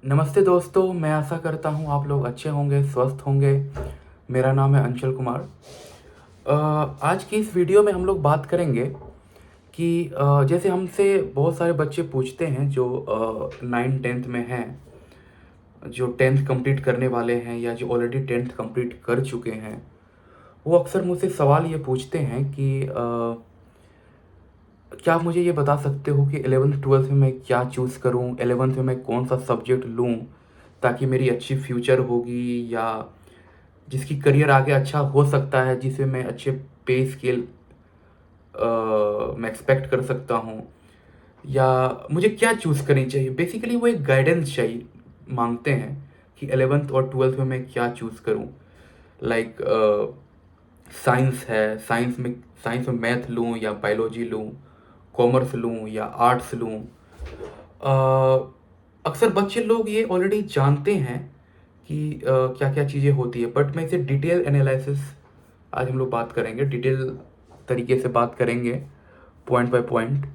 नमस्ते दोस्तों, मैं आशा करता हूँ आप लोग अच्छे होंगे, स्वस्थ होंगे। मेरा नाम है अंशल कुमार। आज की इस वीडियो में हम लोग बात करेंगे कि जैसे हमसे बहुत सारे बच्चे पूछते हैं जो 9th 10th में हैं, जो 10th कंप्लीट करने वाले हैं या जो ऑलरेडी 10th कंप्लीट कर चुके हैं। वो अक्सर मुझसे सवाल ये पूछते हैं कि क्या आप मुझे ये बता सकते हो कि 11th 12th में मैं क्या चूज़ करूँ, 11th में मैं कौन सा सब्जेक्ट लूँ ताकि मेरी अच्छी फ्यूचर होगी, या जिसकी करियर आगे अच्छा हो सकता है, जिसे मैं अच्छे पे स्केल मैं एक्सपेक्ट कर सकता हूँ, या मुझे क्या चूज़ करनी चाहिए। बेसिकली वो एक गाइडेंस चाहिए, मांगते हैं कि 11th और 12th में मैं क्या चूज़ करूँ। लाइक साइंस है, साइंस में मैथ लूँ या बायोलॉजी लूँ, कॉमर्स लूँ या आर्ट्स लूँ। अक्सर बच्चे लोग ये ऑलरेडी जानते हैं कि क्या क्या चीज़ें होती है, बट मैं इसे डिटेल एनालिसिस आज हम लोग बात करेंगे, डिटेल तरीके से बात करेंगे, पॉइंट बाय पॉइंट,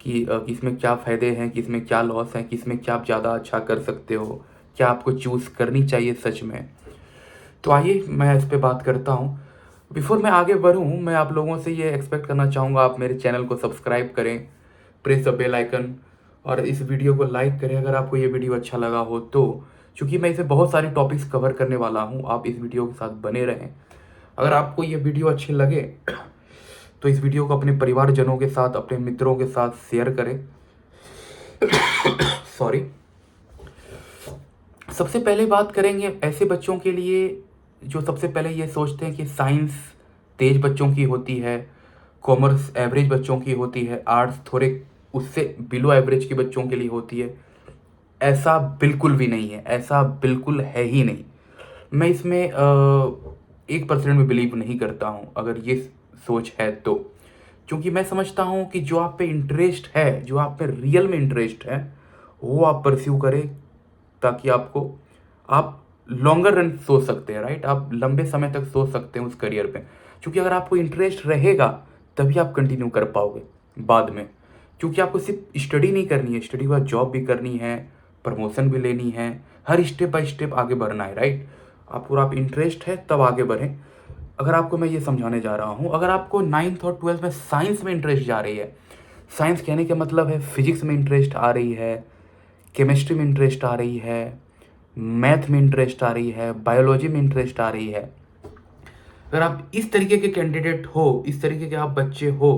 कि किसमें क्या फ़ायदे हैं, किसमें क्या लॉस हैं, किसमें क्या आप ज़्यादा अच्छा कर सकते हो, क्या आपको चूज़ करनी चाहिए सच में। तो आइए मैं इस पे बात करता हूँ। बिफोर मैं आगे बढ़ूँ, मैं आप लोगों से ये एक्सपेक्ट करना चाहूँगा आप मेरे चैनल को सब्सक्राइब करें, प्रेस द बेल आइकन, और इस वीडियो को लाइक करें अगर आपको ये वीडियो अच्छा लगा हो तो। क्योंकि मैं इसे बहुत सारे टॉपिक्स कवर करने वाला हूँ, आप इस वीडियो के साथ बने रहें। अगर आपको ये वीडियो अच्छी लगे तो इस वीडियो को अपने परिवारजनों के साथ, अपने मित्रों के साथ शेयर करें। सॉरी। सबसे पहले बात करेंगे ऐसे बच्चों के लिए जो सबसे पहले ये सोचते हैं कि साइंस तेज बच्चों की होती है, कॉमर्स एवरेज बच्चों की होती है, आर्ट्स थोड़े उससे बिलो एवरेज के बच्चों के लिए होती है। ऐसा बिल्कुल भी नहीं है, ऐसा बिल्कुल है ही नहीं। मैं इसमें 1% भी बिलीव नहीं करता हूँ अगर ये सोच है तो। क्योंकि मैं समझता हूँ कि जो आप पे इंटरेस्ट है, जो आप पे रियल में इंटरेस्ट है, वो आप परस्यू करें, ताकि आपको आप लॉन्गर रन सोच सकते हैं, राइट। आप लंबे समय तक सोच सकते हैं उस करियर पे। क्योंकि अगर आपको इंटरेस्ट रहेगा तभी आप कंटिन्यू कर पाओगे बाद में। क्योंकि आपको सिर्फ स्टडी नहीं करनी है, स्टडी के बाद जॉब भी करनी है, प्रमोशन भी लेनी है, हर स्टेप बाय स्टेप आगे बढ़ना है, राइट। आप इंटरेस्ट है तब आगे बढ़ें। अगर आपको मैं ये समझाने जा रहा हूँ, अगर आपको 9th और 12th में साइंस में इंटरेस्ट जा रही है, साइंस कहने का मतलब है फिजिक्स में इंटरेस्ट आ रही है, केमिस्ट्री में इंटरेस्ट आ रही है, मैथ में इंटरेस्ट आ रही है, बायोलॉजी में इंटरेस्ट आ रही है, अगर आप इस तरीके के कैंडिडेट हो, इस तरीके के आप बच्चे हो,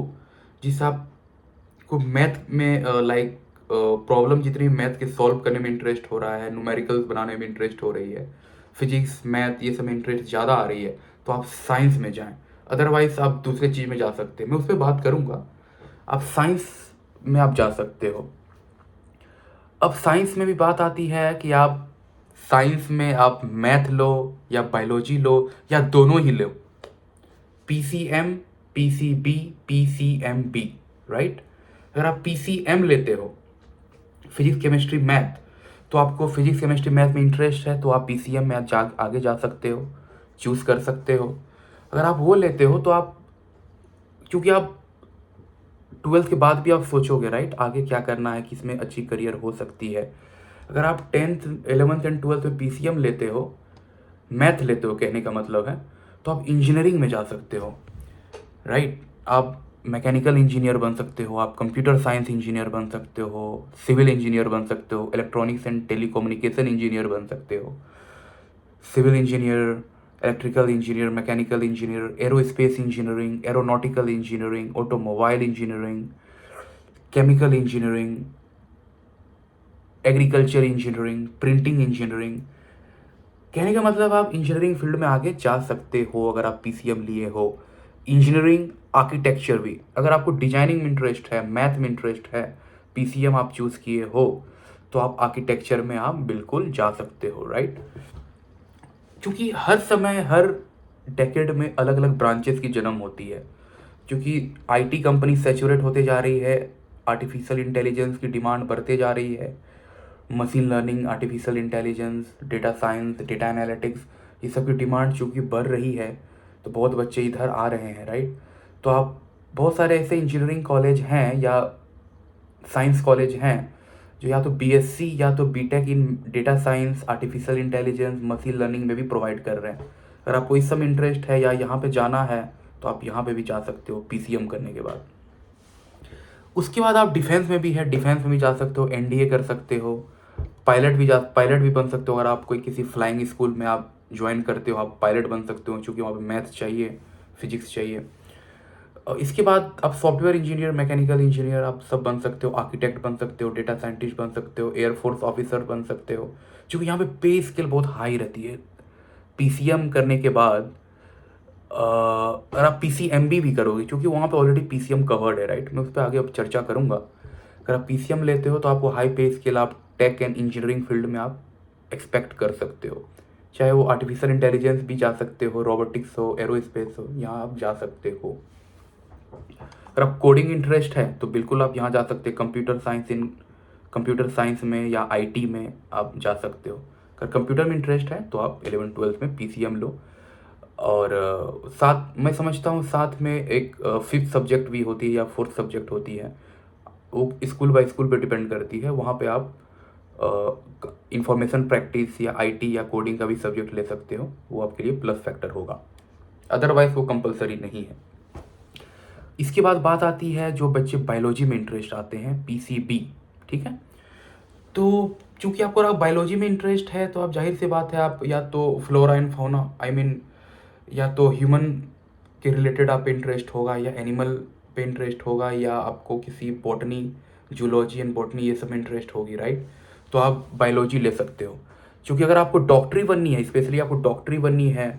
जिस आपको मैथ में लाइक प्रॉब्लम जितनी मैथ के सॉल्व करने में इंटरेस्ट हो रहा है, न्यूमेरिकल्स बनाने में इंटरेस्ट हो रही है, फिजिक्स मैथ ये सब में इंटरेस्ट ज़्यादा आ रही है, तो आप साइंस में जाएं। अदरवाइज आप दूसरे चीज़ में जा सकते हैं, मैं उस पर बात करूँगा। आप साइंस में आप जा सकते हो। अब साइंस में भी बात आती है कि आप साइंस में आप मैथ लो या बायोलॉजी लो या दोनों ही लो, पीसीएम, पीसीबी, पीसीएमबी, राइट। अगर आप पीसीएम लेते हो, फिजिक्स केमिस्ट्री मैथ, तो आपको फिजिक्स केमिस्ट्री मैथ में इंटरेस्ट है तो आप पीसीएम में आगे जा सकते हो, चूज़ कर सकते हो। अगर आप वो लेते हो तो आप, क्योंकि आप 12th के बाद भी आप सोचोगे, राइट, आगे क्या करना है, किसमें अच्छी करियर हो सकती है। अगर आप 10th 11th एंड 12th में पीसीएम लेते हो, मैथ लेते हो कहने का मतलब है, तो आप इंजीनियरिंग में जा सकते हो, राइट। आप मैकेनिकल इंजीनियर बन सकते हो, आप कंप्यूटर साइंस इंजीनियर बन सकते हो, सिविल इंजीनियर बन सकते हो, इलेक्ट्रॉनिक्स एंड टेलीकम्युनिकेशन इंजीनियर बन सकते हो, civil engineer, electrical engineer, mechanical engineer, aerospace engineering, aeronautical engineering, automobile engineering, chemical engineering, agriculture engineering, printing engineering. कहने का मतलब आप इंजीनियरिंग फील्ड में आगे जा सकते हो अगर आप पीसीएम लिए हो। इंजीनियरिंग, आर्किटेक्चर भी, अगर आपको डिजाइनिंग में इंटरेस्ट है, मैथ में इंटरेस्ट है, पीसीएम आप चूज़ किए हो, तो आप आर्किटेक्चर में आप बिल्कुल जा सकते हो, राइट। क्योंकि हर समय, हर डेकेड में अलग अलग ब्रांचेस की जन्म होती है। क्योंकि आईटी कंपनी सेचुरेट होते जा रही है, आर्टिफिशियल इंटेलिजेंस की डिमांड बढ़ते जा रही है, machine learning, artificial intelligence, data science, data analytics, ये सब की डिमांड चूँकि बढ़ रही है, तो बहुत बच्चे इधर आ रहे हैं, राइट। तो आप बहुत सारे ऐसे इंजीनियरिंग कॉलेज हैं या साइंस कॉलेज हैं जो या तो बीएससी या तो BTech in data science, artificial intelligence, machine learning में भी प्रोवाइड कर रहे हैं। अगर आपको इस सब इंटरेस्ट है या यहाँ पे जाना है तो आप यहाँ पे भी जा सकते हो पीसीएम करने के बाद। उसके बाद आप डिफेंस में भी है, डिफेंस में भी जा सकते हो, एनडीए कर सकते हो, पायलट भी बन सकते हो। अगर आप कोई किसी फ्लाइंग स्कूल में आप ज्वाइन करते हो आप पायलट बन सकते हो, क्योंकि वहाँ पे मैथ्स चाहिए, फिजिक्स चाहिए। और इसके बाद आप सॉफ्टवेयर इंजीनियर, मैकेनिकल इंजीनियर आप सब बन सकते हो, आर्किटेक्ट बन सकते हो, डेटा साइंटिस्ट बन सकते हो, एयरफोर्स ऑफिसर बन सकते हो, क्योंकि यहाँ पे पे स्केल बहुत हाई रहती है। पीसीएम करने के बाद अगर आप पीसीएमबी भी करोगे, क्योंकि वहाँ पे ऑलरेडी पीसीएम कवर्ड है, राइट, मैं उस पर आगे अब चर्चा करूँगा। अगर आप पीसीएम लेते हो तो आपको हाई पे स्केल आप टेक एंड इंजीनियरिंग फील्ड में आप एक्सपेक्ट कर सकते हो, चाहे वो आर्टिफिशियल इंटेलिजेंस भी जा सकते हो, रोबोटिक्स हो, एरोस्पेस हो, यहाँ आप जा सकते हो। अगर आप कोडिंग इंटरेस्ट है तो बिल्कुल आप यहाँ जा सकते हैं, कंप्यूटर साइंस में या आईटी में आप जा सकते हो। अगर कंप्यूटर में इंटरेस्ट है तो आप 11th-12th में पीसीएम लो। और साथ मैं समझता हूँ साथ में एक 5th सब्जेक्ट भी होती है या 4th सब्जेक्ट होती है, वो स्कूल बाय स्कूल पे डिपेंड करती है। वहाँ पे आप इंफॉर्मेशन प्रैक्टिस या आईटी या कोडिंग का भी सब्जेक्ट ले सकते हो, वो आपके लिए प्लस फैक्टर होगा, अदरवाइज वो कंपलसरी नहीं है। इसके बाद बात आती है जो बच्चे बायोलॉजी में इंटरेस्ट आते हैं, पीसीबी, ठीक है। तो चूंकि आपको अगर बायोलॉजी में इंटरेस्ट है तो आप जाहिर सी बात है आप या तो flora and fauna, I mean या तो ह्यूमन के रिलेटेड आप इंटरेस्ट होगा या एनिमल पे इंटरेस्ट होगा या आपको किसी बॉटनी, जूलॉजी एंड बॉटनी ये सब में इंटरेस्ट होगी, राइट, तो आप बायोलॉजी ले सकते हो। क्योंकि अगर आपको डॉक्टरी बननी है, स्पेशली आपको डॉक्टरी बननी है,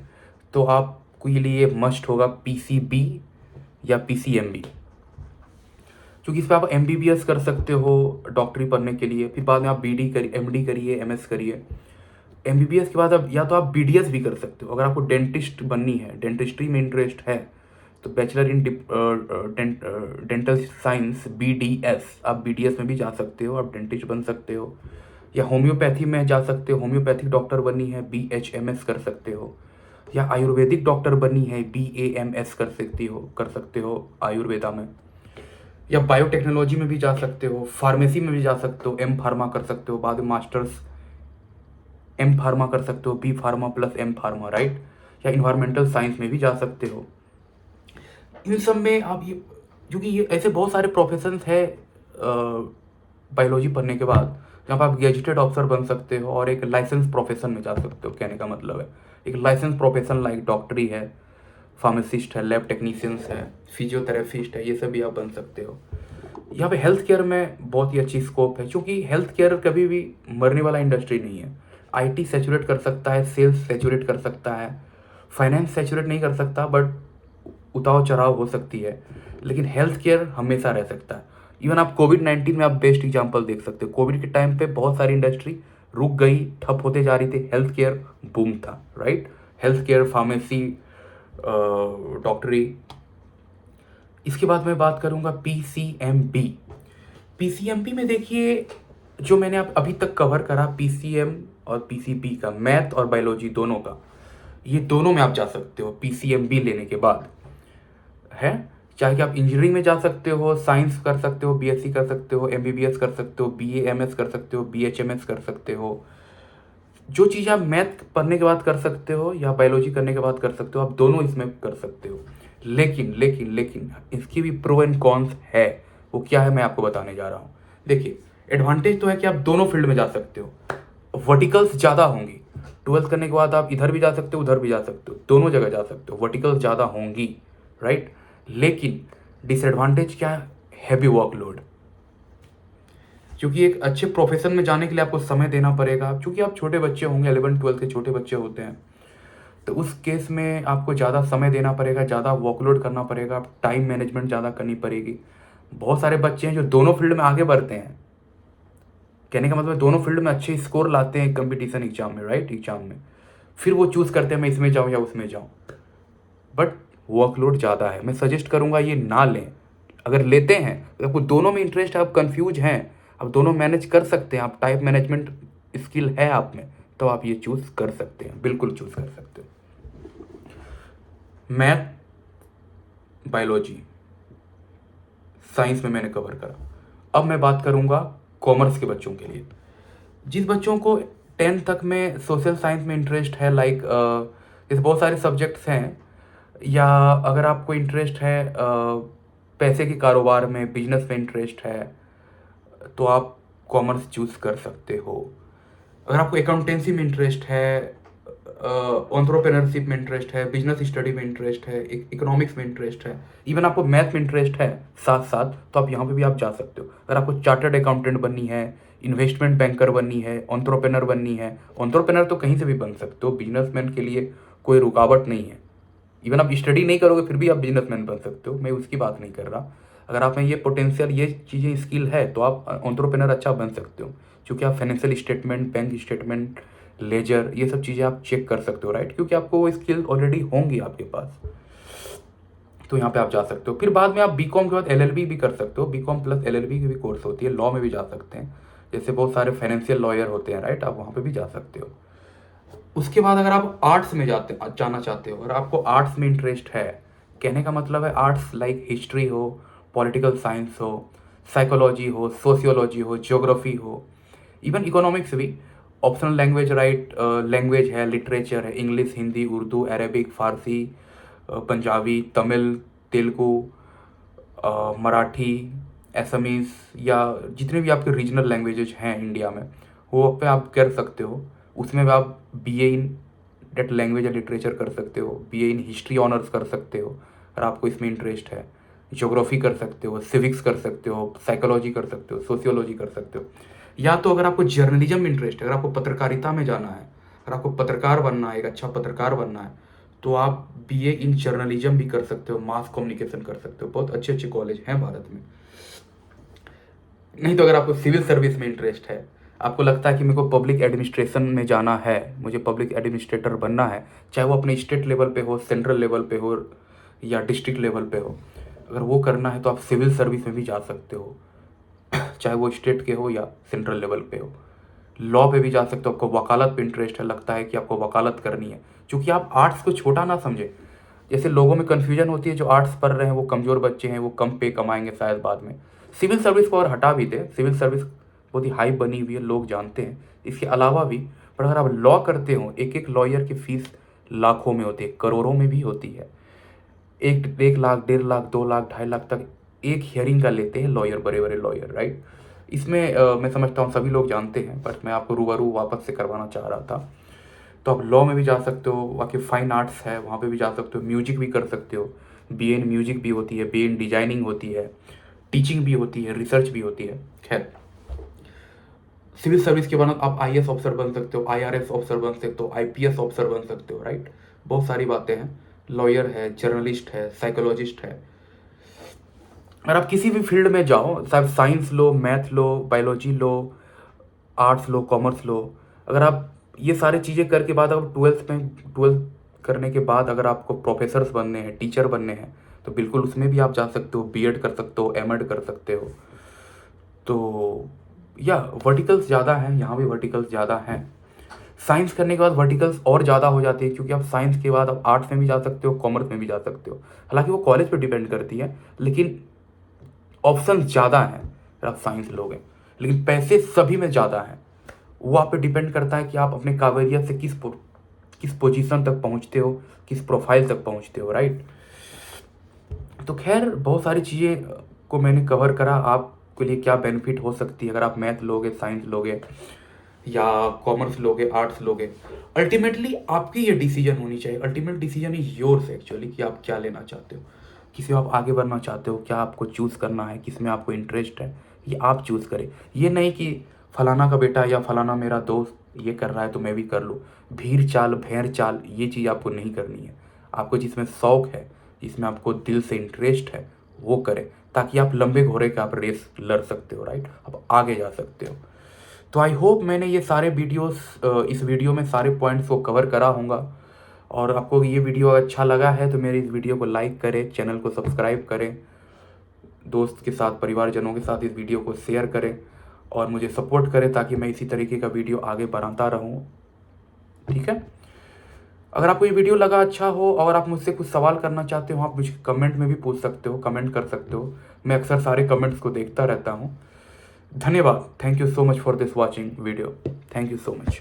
तो आपको ये लिए मस्ट होगा पीसीबी या पीसीएमबी, क्योंकि इस पर आप एमबीबीएस कर सकते हो डॉक्टरी पढ़ने के लिए, फिर बाद में आप बीडी करिए, एमडी करिए, एमएस करिए। एमबीबीएस के बाद आप या तो आप बीडीएस भी कर सकते हो। अगर आपको डेंटिस्ट बननी है, डेंटिस्ट्री में इंटरेस्ट है, तो bachelor in dental science BDS, आप बीडीएस में भी जा सकते हो, आप डेंटिस्ट बन सकते हो। या होम्योपैथी में जा सकते हो, होम्योपैथिक डॉक्टर बननी है, बीएचएमएस कर सकते हो। या आयुर्वेदिक डॉक्टर बननी है, बीएएमएस कर सकते हो आयुर्वेदा में। या बायोटेक्नोलॉजी में भी जा सकते हो, फार्मेसी में भी जा सकते हो, एम फार्मा कर सकते हो, बाद में मास्टर्स एम फार्मा कर सकते हो, B pharma plus M pharma, right. या इन्वायरमेंटल साइंस में भी जा सकते हो। इन सब में आप ये, क्योंकि ये ऐसे बहुत सारे प्रोफेशंस है बायोलॉजी पढ़ने के बाद, जहाँ पर आप गेजेटेड ऑफिसर बन सकते हो और एक लाइसेंस प्रोफेशन में जा सकते हो। कहने का मतलब है एक लाइसेंस प्रोफेशन लाइक डॉक्टरी है, फार्मासिस्ट है, लैब टेक्नीशियंस है, फिजियोथेरेपिस्ट है, ये सब भी आप बन सकते हो। यहाँ पे हेल्थ केयर में बहुत ही अच्छी स्कोप है, क्योंकि हेल्थ केयर कभी भी मरने वाला इंडस्ट्री नहीं है। आईटी सैचुरेट कर सकता है, सेल्स सैचुरेट कर सकता है, फाइनेंस सैचुरेट नहीं कर सकता, बट उतार चढ़ाव हो सकती है, लेकिन हेल्थ केयर हमेशा रह सकता है। इवन आप कोविड-19 में आप बेस्ट एग्जांपल देख सकते हो। कोविड के टाइम पे बहुत सारी इंडस्ट्री रुक गई, ठप होते जा रही थी, हेल्थ केयर बूम था, राइट। हेल्थ केयर, फार्मेसी, डॉक्टरी। इसके बाद मैं बात करूंगा पीसीएमबी। पीसीएमबी में देखिए, जो मैंने आप अभी तक कवर करा पीसीएम और पीसीबी का, मैथ और बायोलॉजी दोनों का, ये दोनों में आप जा सकते हो पीसीएमबी लेने के बाद, है। चाहे कि आप इंजीनियरिंग में जा सकते हो, साइंस कर सकते हो, बीएससी कर सकते हो, एमबीबीएस कर सकते हो, बीएएमएस कर सकते हो, बीएचएमएस कर सकते हो। जो चीज़ आप मैथ पढ़ने के बाद कर सकते हो या बायोलॉजी करने के बाद कर सकते हो, आप दोनों इसमें कर सकते हो। लेकिन लेकिन लेकिन इसकी भी प्रो एंड कॉन्स है। वो क्या है मैं आपको बताने जा रहा हूँ। देखिए, एडवांटेज तो है कि आप दोनों फील्ड में जा सकते हो, वर्टिकल्स ज़्यादा होंगी। 12th करने के बाद आप इधर भी जा सकते हो, उधर भी जा सकते हो, दोनों जगह जा सकते हो, वर्टिकल्स ज़्यादा होंगी, राइट। लेकिन डिसएडवांटेज क्या है? Heavy workload. क्योंकि एक अच्छे प्रोफेशन में जाने के लिए आपको समय देना पड़ेगा, क्योंकि आप छोटे बच्चे होंगे, 11th-12th के छोटे बच्चे होते हैं, तो उस केस में आपको ज़्यादा समय देना पड़ेगा, ज़्यादा वर्कलोड करना पड़ेगा, टाइम मैनेजमेंट ज़्यादा करनी पड़ेगी। बहुत सारे बच्चे हैं जो दोनों फील्ड में आगे बढ़ते हैं, कहने का मतलब दोनों फील्ड में अच्छे स्कोर लाते हैं कंपटीशन एग्जाम में, राइट, एग्जाम में, फिर वो चूज़ करते हैं मैं इसमें जाऊँ या उसमें जाऊँ, बट वर्कलोड ज़्यादा है। मैं सजेस्ट करूँगा ये ना लें। अगर लेते हैं, अगर आपको दोनों में इंटरेस्ट है, आप कंफ्यूज हैं, आप दोनों मैनेज कर सकते हैं, आप टाइम मैनेजमेंट स्किल है आप में, तो आप ये चूज़ कर सकते हैं, बिल्कुल चूज़ कर सकते हो। मैथ, बायोलॉजी, साइंस में मैंने कवर करा। अब मैं बात करूँगा कॉमर्स के बच्चों के लिए। जिस बच्चों को 10th तक में सोशल साइंस में इंटरेस्ट है, लाइक जैसे बहुत सारे सब्जेक्ट्स हैं, या अगर आपको इंटरेस्ट है पैसे के कारोबार में, बिजनेस में इंटरेस्ट है, तो आप कॉमर्स चूज़ कर सकते हो। अगर आपको अकाउंटेंसी में इंटरेस्ट है, एंटरप्रेन्योरशिप में इंटरेस्ट है, बिजनेस स्टडी में इंटरेस्ट है, इकोनॉमिक्स में इंटरेस्ट है, इवन आपको मैथ में इंटरेस्ट है साथ साथ, तो आप यहाँ पे भी आप जा सकते हो। अगर आपको चार्टर्ड अकाउंटेंट बननी है, इन्वेस्टमेंट बैंकर बननी है, एंटरप्रेन्योर बननी है, एंटरप्रेन्योर तो कहीं से भी बन सकते हो, बिजनेसमैन के लिए कोई रुकावट नहीं है। इवन आप स्टडी नहीं करोगे फिर भी आप बिजनेसमैन बन सकते हो, मैं उसकी बात नहीं कर रहा। अगर आप में ये पोटेंशियल, ये चीज़ें, स्किल है, तो आप एंटरप्रेन्योर अच्छा बन सकते हो, क्योंकि आप financial statement, bank statement, ledger, ये सब चीज़ें आप चेक कर सकते हो, राइट, क्योंकि आपको वो स्किल ऑलरेडी होंगी आपके पास, तो यहाँ पे आप जा सकते हो। फिर बाद में आप बीकॉम के बाद एलएलबी भी कर सकते हो, बीकॉम प्लस एलएलबी की भी कोर्स होती है, लॉ में भी जा सकते हैं, जैसे बहुत सारे फाइनेंशियल लॉयर होते हैं, राइट, आप वहाँ पे भी जा सकते हो। उसके बाद अगर आप आर्ट्स में जाना चाहते हो, अगर आपको आर्ट्स में इंटरेस्ट है, कहने का मतलब है आर्ट्स लाइक हिस्ट्री हो, पॉलिटिकल साइंस हो, साइकोलॉजी हो, सोशियोलॉजी हो, ज्योग्राफी हो, इवन इकोनॉमिक्स भी, ऑप्शनल लैंग्वेज, राइट, लैंग्वेज है, लिटरेचर है, इंग्लिश, हिंदी, उर्दू, अरेबिक, फारसी, पंजाबी, तमिल, तेलुगु, मराठी, असमीज़, या जितने भी आपके रीजनल लैंग्वेजेज हैं इंडिया में, वो पे आप कर सकते हो। उसमें भी आप बीए इन डेट लैंग्वेज या लिटरेचर कर सकते हो, बीए इन हिस्ट्री ऑनर्स कर सकते हो अगर आपको इसमें इंटरेस्ट है, ज्योग्राफी कर सकते हो, सिविक्स कर सकते हो, साइकोलॉजी कर सकते हो, सोशियोलॉजी कर सकते हो। या तो अगर आपको जर्नलिज्म में इंटरेस्ट है, अगर आपको पत्रकारिता में जाना है, अगर आपको पत्रकार बनना है, एक अच्छा पत्रकार बनना है, तो आप बीए इन जर्नलिज्म भी कर सकते हो, मास कम्युनिकेशन कर सकते हो, बहुत अच्छे अच्छे कॉलेज हैं भारत में। नहीं तो अगर आपको सिविल सर्विस में इंटरेस्ट है, आपको लगता है कि मेरे को पब्लिक एडमिनिस्ट्रेशन में जाना है, मुझे पब्लिक एडमिनिस्ट्रेटर बनना है, चाहे वो अपने स्टेट लेवल पे हो, सेंट्रल लेवल पे हो, या डिस्ट्रिक्ट लेवल पे हो, अगर वो करना है तो आप सिविल सर्विस में भी जा सकते हो, चाहे वो स्टेट के हो या सेंट्रल लेवल पे हो। लॉ पे भी जा सकते हो, आपको वकालत पे इंटरेस्ट है, लगता है कि आपको वकालत करनी है, क्योंकि आप आर्ट्स को छोटा ना समझे। जैसे लोगों में कन्फ्यूजन होती है, जो आर्ट्स पढ़ रहे हैं वो कमज़ोर बच्चे हैं, वो कम पे कमाएंगे शायद बाद में। सिविल सर्विस को और हटा भी दे, सिविल सर्विस बहुत ही हाई बनी हुई है, लोग जानते हैं, इसके अलावा भी। पर अगर आप लॉ करते हो, एक एक लॉयर की फीस लाखों में होती है, करोड़ों में भी होती है, 1 लाख, 1.5 लाख, 2 लाख, 2.5 लाख तक एक हियरिंग का लेते हैं लॉयर, बड़े बड़े लॉयर, राइट। इसमें मैं समझता हूँ सभी लोग जानते हैं, बट मैं आपको रूबरू वापस से करवाना चाह रहा था। तो आप लॉ में भी जा सकते हो, बाकी फाइन आर्ट्स है वहाँ पे भी जा सकते हो, म्यूजिक भी कर सकते हो, बीए इन म्यूजिक भी होती है, बीए इन डिजाइनिंग होती है, टीचिंग भी होती है, रिसर्च भी होती है। खैर, सिविल सर्विस के बाद आप आईएएस ऑफिसर बन सकते हो, आईआरएस ऑफिसर बन सकते हो, आईपीएस ऑफिसर बन सकते हो, राइट। बहुत सारी बातें हैं, लॉयर है, जर्नलिस्ट है, साइकोलॉजिस्ट है। अगर आप किसी भी फील्ड में जाओ, चाहे साइंस लो, मैथ लो, बायोलॉजी लो, आर्ट्स लो, कॉमर्स लो, अगर आप ये सारी चीज़ें करके बाद अगर ट्वेल्थ करने के बाद अगर आपको प्रोफेसर्स बनने हैं, टीचर बनने हैं, तो बिल्कुल उसमें भी आप जा सकते हो, बीएड कर सकते हो, एमएड कर सकते हो। तो या वर्टिकल्स ज़्यादा हैं, यहाँ भी वर्टिकल्स ज़्यादा हैं। साइंस करने के बाद वर्टिकल्स और ज़्यादा हो जाती है, क्योंकि आप साइंस के बाद आप आर्ट्स में भी जा सकते हो, कॉमर्स में भी जा सकते हो। हालांकि वो कॉलेज पे डिपेंड करती है, लेकिन ऑप्शन ज़्यादा हैं अगर आप साइंस लोगे, लेकिन पैसे सभी में ज़्यादा हैं। वो आप पे डिपेंड करता है कि आप अपने काबिलियत से किस पोजीशन तक पहुंचते हो, किस प्रोफाइल तक पहुंचते हो, राइट। तो खैर, बहुत सारी चीज़ें को मैंने कवर करा, आपके लिए क्या बेनिफिट हो सकती है अगर आप मैथ लोगे, साइंस लोगे, या कॉमर्स लोगे, आर्ट्स लोगे। अल्टीमेटली आपकी ये डिसीजन होनी चाहिए, ultimate decision is yours actually, कि आप क्या लेना चाहते हो, किसी आप आगे बढ़ना चाहते हो, क्या आपको चूज़ करना है, किस में आपको इंटरेस्ट है, ये आप चूज़ करें। ये नहीं कि फलाना का बेटा या फलाना मेरा दोस्त ये कर रहा है तो मैं भी कर लूँ, भीड़ चाल भैंर चाल, ये चीज़ आपको नहीं करनी है। आपको जिसमें शौक है, जिसमें आपको दिल से इंटरेस्ट है, वो करें, ताकि आप लंबे घोड़े का आप रेस लड़ सकते हो, राइट, आप आगे जा सकते हो। तो आई होप मैंने ये सारे वीडियोस, इस वीडियो में सारे पॉइंट्स को कवर करा होगा, और आपको ये वीडियो अच्छा लगा है तो मेरी इस वीडियो को लाइक करें, चैनल को सब्सक्राइब करें, दोस्त के साथ, परिवारजनों के साथ इस वीडियो को शेयर करें, और मुझे सपोर्ट करें ताकि मैं इसी तरीके का वीडियो आगे बढ़ाता रहूँ, ठीक है। अगर आपको ये वीडियो लगा अच्छा हो, और आप मुझसे कुछ सवाल करना चाहते हो, आप मुझे कमेंट में भी पूछ सकते हो, कमेंट कर सकते हो, मैं अक्सर सारे कमेंट्स को देखता रहता हूँ। धन्यवाद। Thank you so much for this watching video. Thank you so much.